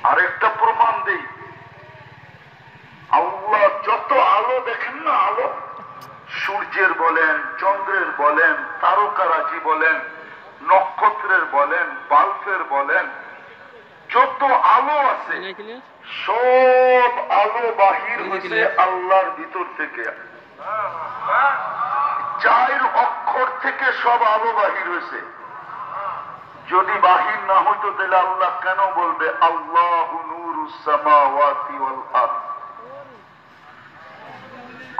আরেকটা প্রমাণ দেই, আল্লাহ যত আলো দেখেন না, আলো সূর্যের বলেন, চন্দ্রের বলেন, তারকারাজি বলেন, নক্ষত্রের বলেন, বাল্বের বলেন, যত আলো আছে সব আলো বাহির হয়েছে আল্লাহর ভিতর থেকে। 4 অক্ষর থেকে সব আলো বাহির হয়েছে। যদি বাহির না হইতো তাহলে আল্লাহ কেন বলবে আল্লাহু নূরুস সামাওয়াতি ওয়াল আরদ?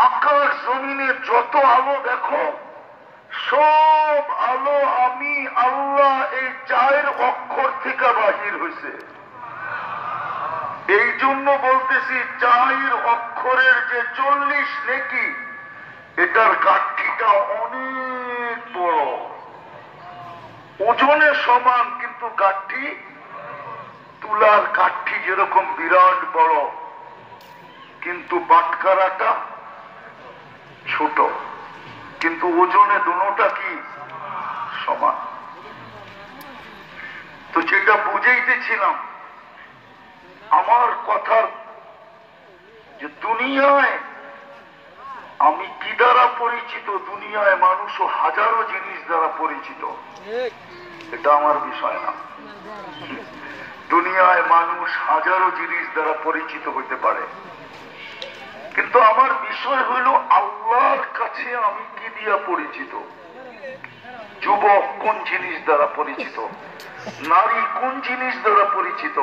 আকাশ জমিনে যত আলো দেখো সব আলো আমি আল্লাহ এই 4 অক্ষর থেকে বাহির হয়েছে। এই জন্য বলতেছি 4 অক্ষরের যে 40 নেকি, এটার কাঠিটা অনেক বড়, ওজনে সমান, কিন্তু কাঠি তুলার কাঠি যেরকম বিরাট বড়, কিন্তু বাটকারাটা ছোট, কিন্তু ওজনে দুটোটা কি সমান। তো যেটা বুঝাইতেছিলাম আমার কথার, যে দুনিয়ায় আমি কি দ্বারা পরিচিত, দুনিয়ায় মানুষও হাজারো জিনিস দ্বারা পরিচিত, এটা আমার বিষয় না। দুনিয়ায় মানুষ হাজারো জিনিস দ্বারা পরিচিত হইতে পারে, কিন্তু আমার বিষয় হইল আল্লাহর কাছে আমি কি দিয়া পরিচিত। যুবক কোন জিনিস দ্বারা পরিচিত, নারী কোন জিনিস দ্বারা পরিচিত,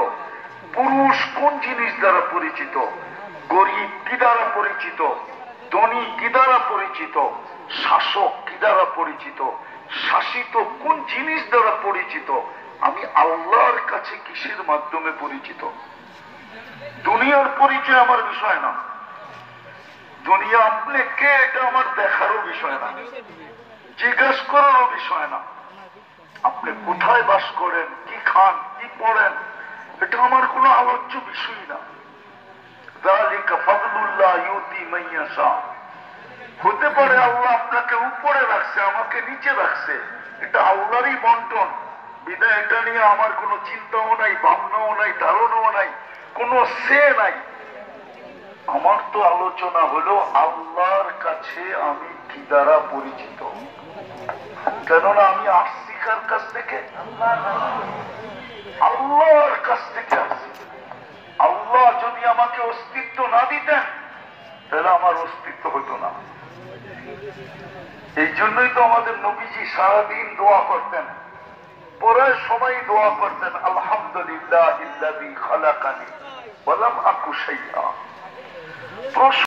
পুরুষ কোন জিনিস দ্বারা পরিচিত, গরিব কি দ্বারা পরিচিত, ধনী কি দ্বারা পরিচিত, শাসক কি দ্বারা পরিচিত, শাসিত কোন জিনিস দ্বারা পরিচিত, আমি আল্লাহর কাছে কিসের মাধ্যমে পরিচিত। দুনিয়ার পরিচয় আমার বিষয় না, দুনিয়া আপনি কে এটা আমার দেখারও বিষয় না, জিজ্ঞেস করারও বিষয় না। আপনি কোথায় বাস করেন, কি খান, কি পড়েন, এটা আমার কোনো আলোচ্য বিষয় না। যালিকা ফাদলুল্লাহ ইউতি মান ইয়াশা। হতে পারে আল্লাহ আপনাকে উপরে রাখছে, আমাকে নিচে রাখছে, এটা আল্লাহরই বন্টন। বিদায় এটা নিয়ে আমার কোনো চিন্তাও নাই, ভাবনাও নাই, ধারণাও নাই, কোনো সে নাই। আমার তো আলোচনা হলো আল্লাহর কাছে আমি কি দ্বারা পরিচিত। কেননা আমি আসছি কার কাছ থেকে? আল্লাহর কাছ থেকে আসছি। আল্লাহ যদি আমাকে অস্তিত্ব না দিতেন তাহলে আমার অস্তিত্ব হতো না। এই জন্যই তো আমাদের নবীজি সারাদিন দোয়া করতেন, পরে সবাই দোয়া করতেন আলহামদুলিল্লাহ ইল্লাযী খালাকানি ওয়া লাম আকু শাইআ।